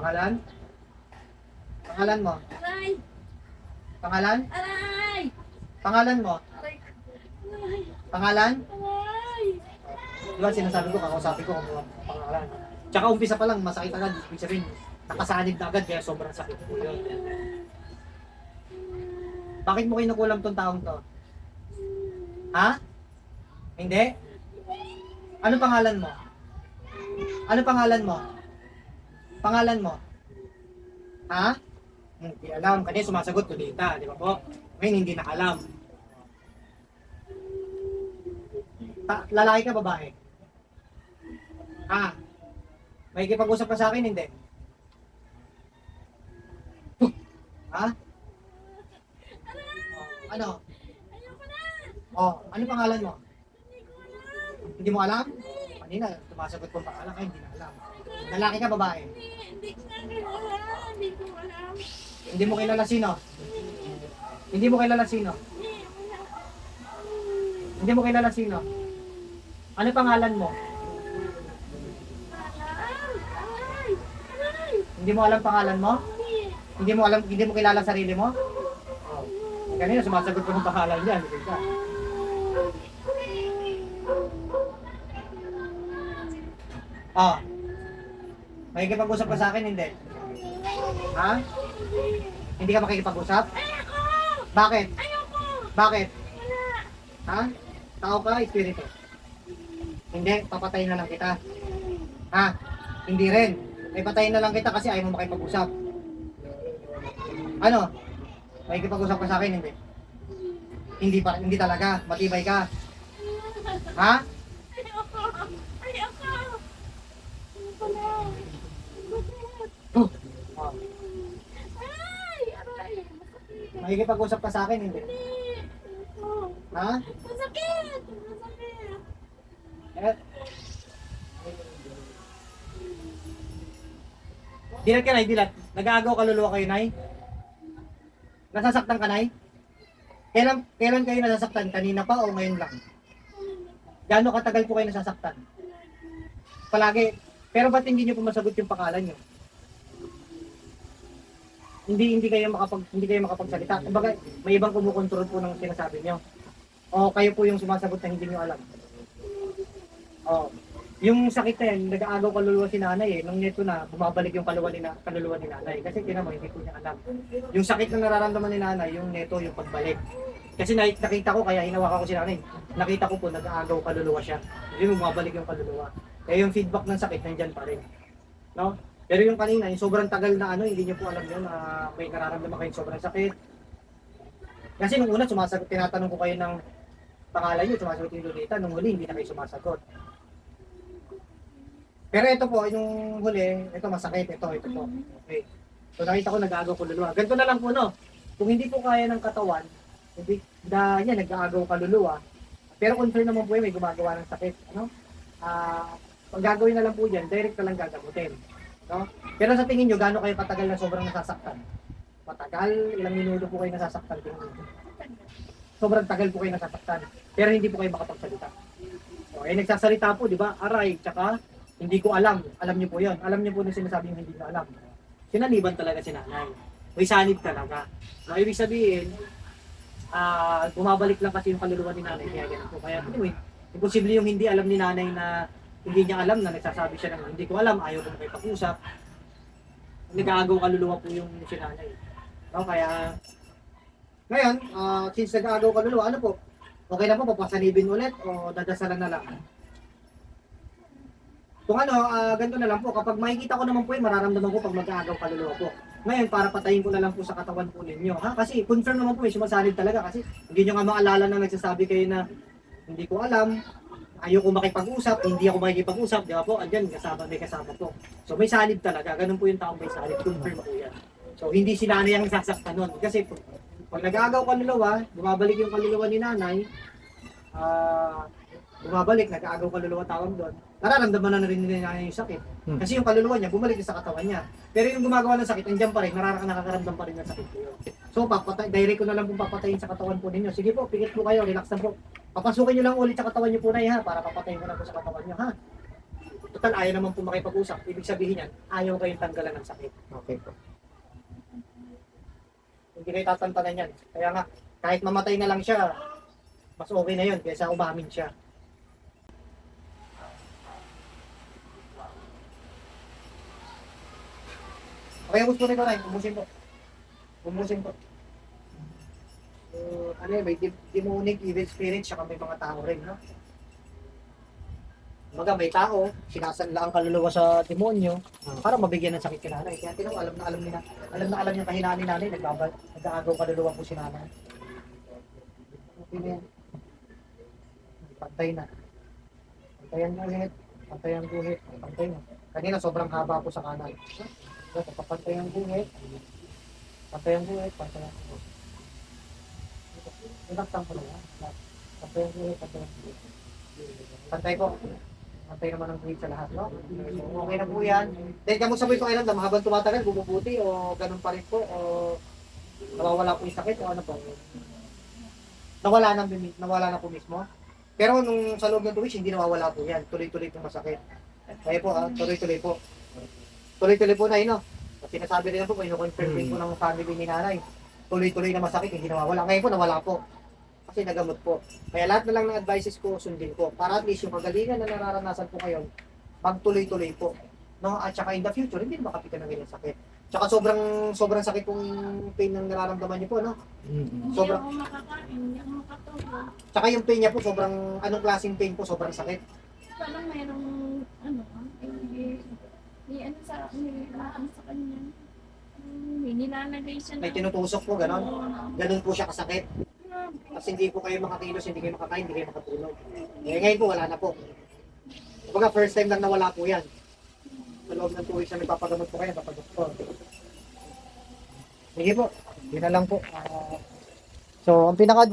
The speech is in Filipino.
Pangalan? Pangalan mo? Aray! Pangalan? Aray! Pangalan mo? Aray! Aray! Pangalan? Aray! Diba sinasabi ko, kakausapin ko kung mga pangalan. Tsaka umpisa pa lang, masakit agad. Ibig sabihin, nakasanib na agad, kaya sobrang sakit po yun. Bakit mo kinukulam tong taong to? Ha? Hindi? Ano pangalan mo? Ano pangalan mo? Pangalan mo? Ha? Hindi alam. Kanina sumasagot ko dito, di ba po? Ngayon hindi nakalam. Lalaki ka, babae? Ha? May kipag-usap ka sa akin, hindi? Ha? Ano? Ayoko na! Oh, ano pangalan mo? Hindi ko alam! Hindi mo alam? Kanina, sumasagot ko pangalan ka, hindi na alam. Lalaki ka, babae? Hindi ko na kilala! Hindi ko alam! Hindi mo kilala sino? Hindi mo kilala sino? Hindi, wala. Hindi mo kilala sino? Ano pangalan mo? Alam! Aray! Aray! Hindi mo alam pangalan mo? Hindi! Hindi mo kilala sarili mo? Oh. Kanina sumasagot ko ng pangalan niya, hindi ka. Oh. May kipag-usap ka sa akin, hindi? Ha? Hindi ka makikipag-usap? Ayoko! Bakit? Ayoko! Bakit? Wala! Ha? Tao ka, espiritu? Hindi, papatayin na lang kita. Ha? Hindi rin. May patayin na lang kita kasi ayaw mo makipag-usap. Ano? May kipag-usap ka sa akin, hindi? Hindi talaga. Matibay ka. Ha? Ayoko! Ayoko! Ayoko na! Bakit? Oh. Aray! Aray! Masakit! May kipag-usap ka sa akin, hindi? Hindi! Ayoko! Ha? Masakit! Masakit! Eh? Dilat ka, Nay, dilat. Nag-aagaw kaluluwa kayo, Nay? Nasasaktan ka, Nay? Kailan kayo nasasaktan? Kanina pa o ngayon lang? Gaano katagal po kayo nasasaktan? Palagi. Pero ba't hindi nyo po masagot yung pangalan nyo? Hindi kayo makapagsalita. Kumbaga, may ibang kumukontrol po ng sinasabi nyo. O kayo po yung sumasagot na hindi nyo alam. O, yung sakit na yan, nag-aagaw kaluluwa si nanay eh. Nung neto na, bumabalik yung kaluluwa ni nanay. Kasi tinan mo, hindi po niya alam. Yung sakit na nararamdaman ni nanay, yung neto, yung pagbalik. Kasi nakita ko, kaya hinawakan ko si nanay. Nakita ko po, nag-aagaw kaluluwa siya. Hindi mo bumabalik yung kaluluwa. Kaya yung feedback ng sakit, nandyan pa rin. No? Pero yung kanina, yung sobrang tagal na hindi niyo po alam yun, na may nararamdaman kayong sobrang sakit. Kasi nung una, tinatanong ko kayo ng pangalan niyo, sumasagot yung Lolita. Nung huli, hindi na kayo sumasagot. Pero ito po, yung huli, ito masakit, ito po. Okay. So nakita ko nag-aagaw kaluluwa. Ganito na lang po, no? Kung hindi po kaya ng katawan, yan, nag-aagaw kaluluwa. Pero concern naman po may gumagawa ng sakit. Ano? Pag gagawin na lang po dyan, direct na lang gagamutin. No? Pero sa tingin nyo, gaano kayo katagal na sobrang nasasaktan? Matagal? Ilang minuto po kayo nasasaktan? Sobrang tagal po kayo nasasaktan. Pero hindi po kayo makapagsalita. So, nagsasalita po, di ba? Aray, tsaka hindi ko alam. Alam niyo po yun. Alam niyo po na sinasabi yung hindi ko alam. Sinaniban talaga si nanay. May sanib talaga. So, ibig sabihin, bumabalik lang kasi yung kaluluwa ni nanay. Kaya ganun po. Kaya anyway, imposible yung hindi alam ni nanay na hindi niya alam na nagsasabi siya ng hindi ko alam, ayaw ko makipag-usap. Nag-aagaw kaluluwa po yung si nanay. No, kaya, ngayon, since nag-aagaw kaluluwa, ano po? Okay na po, papasanibin ulit o dadasalan na lang? Kung ganito na lang po, kapag makikita ko naman po mararamdaman ko pag mag-aagaw kaluluwa po. Ngayon, para patayin ko na lang po sa katawan po ninyo. Ha? Kasi confirm naman po, sumasalib talaga kasi hindi nyo nga maalala na nagsasabi kayo na hindi ko alam, ayaw ko makipag-usap, hindi ako makikipag-usap, di ba po? Andyan, may kasama po. So may salib talaga, ganun po yung taong may salib, confirm po yan. So hindi si nanay ang sasaktan nun. Kasi pag nag-aagaw kaluluwa, bumabalik yung kaluluwa ni nanay, bumabalik, nag-aagaw kaluluwa tawag doon, nararamdaman na rin nila yung sakit. Kasi yung kaluluwa niya, bumalik sa katawan niya. Pero yung gumagawa ng sakit, andyan pa rin, nakakaramdam pa rin ng sakit niyo. So, direct ko na lang pong papatayin sa katawan po ninyo. Sige po, pikit po kayo, relax na po. Papasukin nyo lang ulit sa katawan niyo po na ha, para papatayin ko na po sa katawan niyo, ha? Total, ayaw naman po makipag-usap. Ibig sabihin yan, ayaw kayong tanggalan ng sakit. Okay po. Hindi kayo tatantanan yan. Kaya nga, kahit mamatay na lang siya, mas okay na yun kaysa umamin siya. Okay, ubus po nito na. Ubusin po. Ubusin po. Ano yun, may demonic evil spirit, saka may mga tao rin, no? Baga may tao, sinasanla ang kaluluwa sa demonyo para mabigyan ng sakit kay nanay. Kaya tinong alam na alam niya kahinaan ni nanay, nag-aagaw kaluluwa po si nanay. Okay na yan. Pantay na. Pantay ang guhit. Pantay ang guhit. Pantay na. Kanina sobrang haba po sa kanan. Papantay ang guhit. Pantay ang guhit. Pantay ang guhit. Ilaktan ko na yan. Pantay ang guhit. Pantay ang guhit. Pantay ko. Pantay naman ang guhit sa lahat, no? So, okay na po yan. Then, kamusta po yung pakiramdam? Habang tumatagal, bumubuti o ganun pa rin po? O nawawala po yung sakit o ano po? Nawala na po mismo. Pero nung sa loob ng 2 weeks, hindi nawawala po yan. Tuloy-tuloy po masakit. Kaya po, tuloy-tuloy po. Tuloy-tuloy po na yun, no? Kasi sinasabi rin po, ino-confirm din po ng family ni nanay. Tuloy-tuloy na masakit, hindi nawawala. Ngayon po, nawala po. Kasi nagamot po. Kaya lahat na lang ng advices ko, sundin ko. Para at least yung kagalingan na nararanasan po kayo, magtuloy-tuloy po. No? At saka in the future, hindi makapitan ng ganyan sakit. Tsaka sobrang sakit pong pain ng nararamdaman niyo po, no? Hindi Sobrang- ako makakain, hindi ako makatulog. Tsaka yung pain niya po, anong klaseng pain po, sobrang sakit. Parang mayroong, may ano sa kanya. May nilalagay siya May na. tinutusok po, ganon. Oo. Ganon po siya kasakit. Grabe. Kasi hindi po kayo makakilos, hindi kayo makakain, hindi kayo makatulog. Ngayon po, wala na po. Kumbaga, first time lang nawala po yan. Sa loob ng 2 weeks na nagpapagamot po kayo, papadoktor. Sige po, yun na lang po. So, ang pinaka